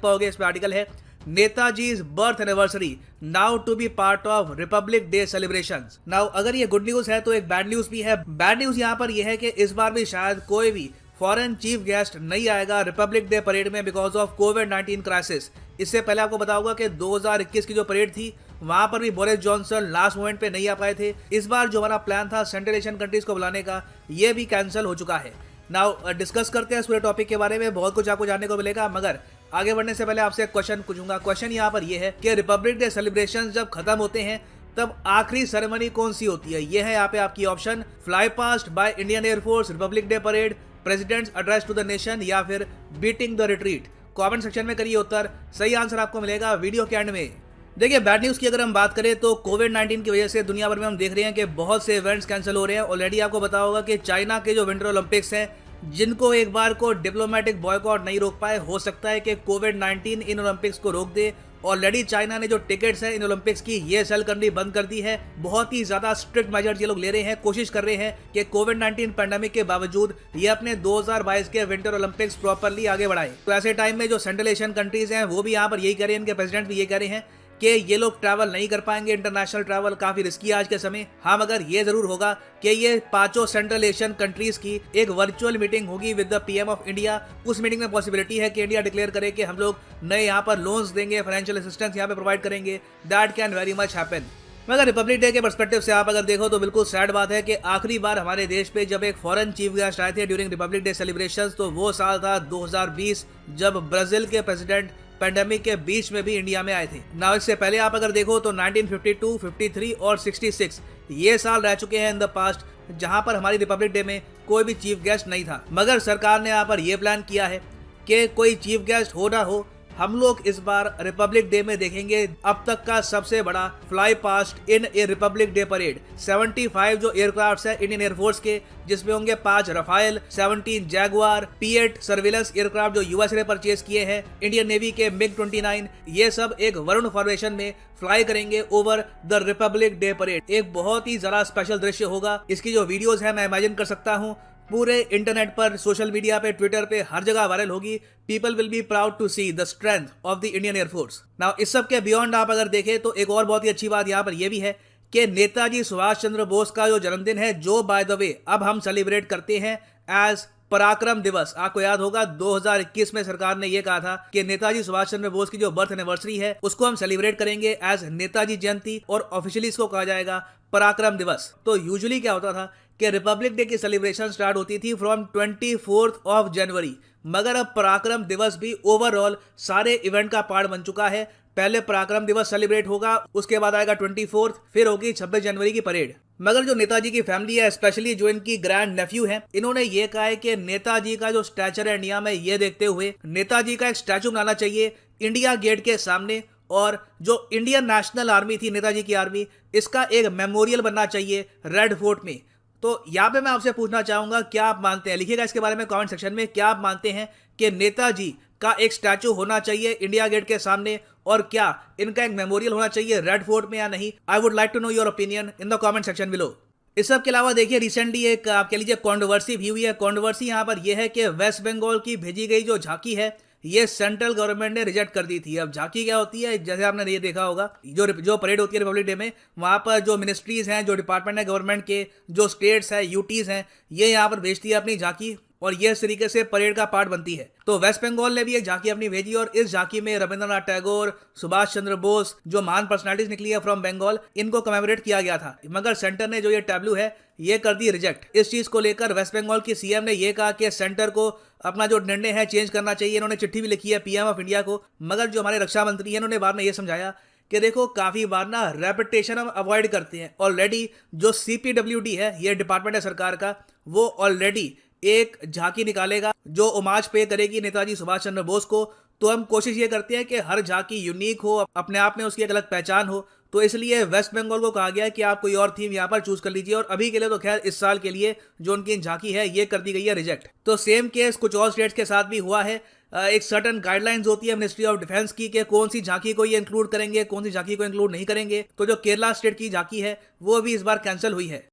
पाओगे इस पे आर्टिकल है, Netaji's birth anniversary now to be part of republic day celebrations. Now अगर ये गुड न्यूज है तो एक बैड न्यूज भी है। बैड न्यूज यहाँ पर यह है कि इस बार भी शायद कोई भी फॉरेन चीफ गेस्ट नहीं आएगा रिपब्लिक डे परेड में बिकॉज ऑफ कोविड-19 क्राइसिस। इससे पहले आपको बताऊंगा कि 2021 की जो परेड थी वहां पर भी बोरिस जॉनसन लास्ट मोमेंट पे नहीं आ पाए थे। इस बार जो हमारा प्लान था सेंट्रल एशियन कंट्रीज को बुलाने का, ये भी कैंसिल हो चुका है। नाउ डिस्कस करते हैं इस पूरे टॉपिक के बारे में, बहुत कुछ आपको जानने को मिलेगा। मगर आगे बढ़ने से पहले आपसे एक क्वेश्चन पूछूंगा। क्वेश्चन यहाँ पर यह है कि रिपब्लिक डे सेलिब्रेशन जब खत्म होते हैं तब आखिरी सेरेमनी कौन सी होती है। यह है यहाँ पे आपकी option, fly past by Indian air force, republic day parade, president's address to the nation या फिर beating the retreat. Comment section में करिए उत्तर, सही आंसर आपको मिलेगा वीडियो के एंड में। देखिए बैड न्यूज़ की अगर हम बात करें तो कोविड-19 की वजह से दुनिया भर में हम देख रहे हैं कि बहुत से इवेंट्स कैंसिल हो रहे हैं। ऑलरेडी आपको पता होगा कि चाइना के जो विंटर ओलंपिक्स हैं, जिनको एक बार को डिप्लोमेटिक बॉयकॉट नहीं रोक पाए, हो सकता है कि कोविड-19 इन ओलंपिक्स को रोक दे। ऑलरेडी चाइना ने जो टिकट्स हैं इन ओलंपिक्स की, ये सेल करनी बंद कर दी है। बहुत ही ज्यादा स्ट्रिक्ट मेजर्स ये लोग ले रहे हैं, कोशिश कर रहे हैं कि कोविड-19 पैंडेमिक के बावजूद ये अपने 2022 के विंटर ओलंपिक्स प्रॉपरली आगे बढ़ाएं। तो ऐसे टाइम में जो सेंट्रल एशियन कंट्रीज हैं वो भी यहाँ पर यही कह रहे हैं, इनके प्रेसिडेंट भी ये कह रहे हैं कि ये लोग ट्रैवल नहीं कर पाएंगे, इंटरनेशनल ट्रैवल काफी रिस्की आज के समय। हाँ, मगर ये जरूर होगा कि ये पांचों सेंट्रल एशियन कंट्रीज की एक वर्चुअल मीटिंग होगी with the PM of India. उस मीटिंग में पॉसिबिलिटी है कि इंडिया डिक्लेयर करे कि हम लोग नए यहाँ पर लोन्स देंगे, फाइनेंशियल असिस्टेंस यहाँ पे प्रोवाइड करेंगे। That can very much happen. मगर रिपब्लिक डे के पर्सपेक्टिव से आप अगर देखो तो बिल्कुल सैड बात है कि आखिरी बार हमारे देश पे जब एक फॉरेन चीफ गेस्ट आए थे ड्यूरिंग रिपब्लिक डे सेलिब्रेशंस, तो वो साल था 2020, जब ब्राजील के प्रेसिडेंट पैंडेमिक के बीच में भी इंडिया में आए थे। ना इससे पहले आप अगर देखो तो 1952, 53 और 66 ये साल रह चुके हैं इन द पास्ट, जहां पर हमारी रिपब्लिक डे में कोई भी चीफ गेस्ट नहीं था। मगर सरकार ने यहाँ पर यह प्लान किया है कि कोई चीफ गेस्ट हो ना हो, हम लोग इस बार रिपब्लिक डे में देखेंगे अब तक का सबसे बड़ा फ्लाई पास्ट इन ए रिपब्लिक डे परेड। 75 जो एयरक्राफ्ट है इंडियन एयरफोर्स के, जिसमें होंगे 5 Rafale, 17 Jaguar, P-8 surveillance aircraft जो यूएस ने परचेज किए हैं, इंडियन नेवी के MiG-29, ये सब एक वरुण फॉर्मेशन में फ्लाई करेंगे over the Republic day parade. एक बहुत ही जरा स्पेशल दृश्य होगा। इसकी जो वीडियोज है मैं इमेजिन कर सकता हूँ, पूरे इंटरनेट पर, सोशल मीडिया पे, ट्विटर पे हर जगह वायरल होगी। People will be proud to see the strength of the Indian air force. Now इस सब के बियॉन्ड आप अगर देखें तो एक और बहुत ही अच्छी बात यहाँ पर यह भी है कि नेताजी सुभाष चंद्र बोस का जो जन्मदिन है, जो बाय द वे अब हम सेलिब्रेट करते हैं एज पराक्रम दिवस। आपको याद होगा 2021 में सरकार ने यह कहा था कि नेताजी सुभाष चंद्र बोस की जो बर्थ एनिवर्सरी है उसको हम सेलिब्रेट करेंगे एज नेताजी जयंती, और ऑफिशियली इसको कहा जाएगा पराक्रम दिवस। तो यूजुअली क्या होता था कि रिपब्लिक डे की सेलिब्रेशन स्टार्ट होती थी फ्रॉम 24 ऑफ जनवरी, मगर अब पराक्रम दिवस भी ओवरऑल सारे इवेंट का पार्ट बन चुका है। पहले पराक्रम दिवस सेलिब्रेट होगा, उसके बाद आएगा 24, फिर होगी 26 जनवरी की परेड। मगर जो नेताजी की फैमिली है, स्पेशली जो इनकी ग्रैंड नेफ्यू है, इन्होंने ये कहा है कि नेताजी का जो स्टैचर है इंडिया में, ये देखते हुए नेताजी का एक स्टैचू बनाना चाहिए इंडिया गेट के सामने, और जो इंडियन नेशनल आर्मी थी, नेताजी की आर्मी, इसका एक मेमोरियल बनना चाहिए रेड फोर्ट में। तो यहाँ पे मैं आपसे पूछना चाहूंगा, क्या आप मानते हैं, लिखिएगा इसके बारे में कमेंट सेक्शन में, क्या आप मानते हैं कि नेताजी का एक स्टैचू होना चाहिए इंडिया गेट के सामने, और क्या इनका एक मेमोरियल होना चाहिए रेड फोर्ट में या नहीं? I would like to know your opinion in the comment section below. इस सब के अलावा देखिए रिसेंटली एक आप कह लीजिए कंट्रोवर्सी भी हुई है। कंट्रोवर्सी यहाँ पर यह है कि वेस्ट बंगाल की भेजी गई जो झांकी है, ये सेंट्रल गवर्नमेंट ने रिजेक्ट कर दी थी। अब झांकी क्या होती है, जैसे आपने ये देखा होगा, जो परेड होती है रिपब्लिक डे में, वहां पर जो मिनिस्ट्रीज हैं, जो डिपार्टमेंट है गवर्नमेंट के, जो स्टेट्स है, यूटीज हैं, ये यहाँ पर भेजती है अपनी झांकी, और ये इस तरीके से परेड का पार्ट बनती है। तो वेस्ट बंगाल ने भी एक झांकी अपनी भेजी, और इस झांकी में रविंद्रनाथ टैगोर, सुभाष चंद्र बोस, जो महान पर्सनालिटीज निकली है फ्रॉम बंगाल, इनको कमेमोरेट किया गया था। मगर सेंटर ने जो ये टैब्लू है ये कर दी रिजेक्ट। इस चीज को लेकर वेस्ट बंगाल की सीएम ने यह कहा कि सेंटर को अपना जो निर्णय है चेंज करना चाहिए। इन्होंने चिट्ठी भी लिखी है पीएम ऑफ इंडिया को। मगर जो हमारे रक्षा मंत्री हैं, इन्होंने बाद में ये समझाया कि देखो काफी बार ना रेपिटेशन हम अवॉइड करते हैं। ऑलरेडी जो CPWD है, ये डिपार्टमेंट है सरकार का, वो ऑलरेडी एक झांकी निकालेगा जो ओमाज पे करेगी नेताजी सुभाष चंद्र बोस को। तो हम कोशिश ये करते हैं कि हर झांकी यूनिक हो, अपने आप में उसकी एक अलग पहचान हो। तो इसलिए वेस्ट बंगाल को कहा गया है कि आप कोई और थीम यहाँ पर चूज कर लीजिए, और अभी के लिए तो खैर इस साल के लिए जो उनकी झांकी है ये कर दी गई है रिजेक्ट। तो सेम केस कुछ और स्टेट्स के साथ भी हुआ है। एक सर्टन गाइडलाइंस होती है मिनिस्ट्री ऑफ डिफेंस की कि कौन सी झांकी को ये इंक्लूड करेंगे, कौन सी झांकी को इंक्लूड नहीं करेंगे। तो जो केरला स्टेट की झांकी है वो भी इस बार कैंसिल हुई है।